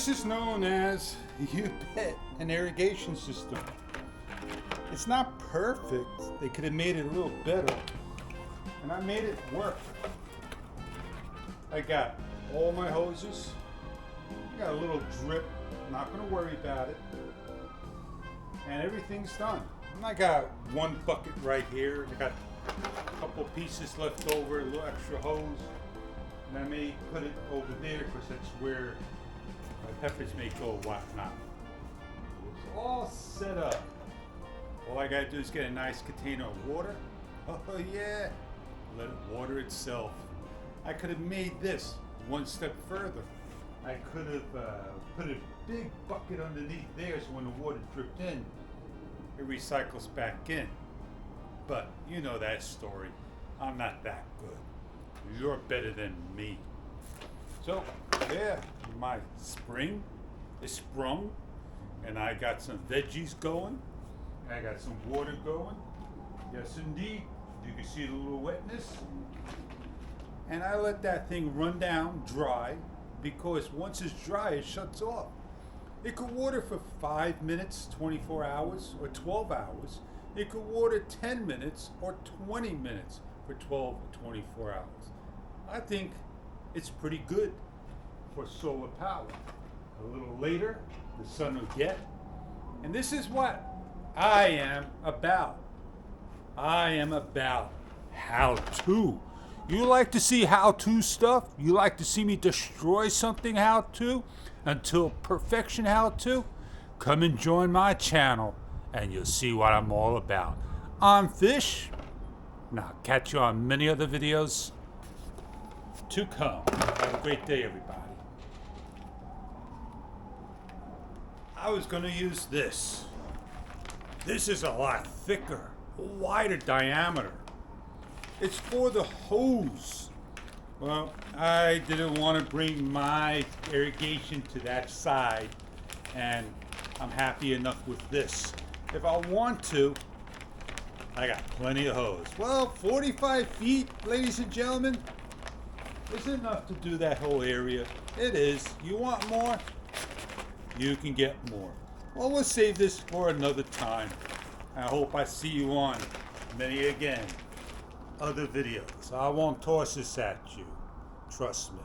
This is known as, you bet, an irrigation system. It's not perfect. They could have made it a little better. And I made it work. I got all my hoses. I got a little drip. Not going to worry about it. And everything's done. And I got one bucket right here. I got a couple pieces left over, a little extra hose. And I may put it over there because that's where my peppers may go whatnot. It's all set up. All I gotta do is get a nice container of water. Oh yeah, let it water itself. I could have made this one step further. I could have put a big bucket underneath there so when the water dripped in, it recycles back in. But you know that story. I'm not that good. You're better than me. So, yeah, my spring is sprung, and I got some veggies going, and I got some water going. Yes, indeed. You can see the little wetness. And I let that thing run down dry, because once it's dry, it shuts off. It could water for 5 minutes, 24 hours, or 12 hours. It could water 10 minutes or 20 minutes for 12 or 24 hours. I think it's pretty good for solar power. A little later, the sun will get. And this is what I am about. I am about how-to. You like to see how-to stuff? You like to see me destroy something how-to until perfection how-to? Come and join my channel and you'll see what I'm all about. I'm Fish. Now catch you on many other videos to come. Have a great day, everybody. I was going to use this. This is a lot thicker, wider diameter. It's for the hose. Well, I didn't want to bring my irrigation to that side, and I'm happy enough with this. If I want to, I got plenty of hose. Well, 45 feet, ladies and gentlemen, is enough to do that whole area. It is. You want more? You can get more. Well, we'll save this for another time. I hope I see you on many again other videos. I won't toss this at you. Trust me.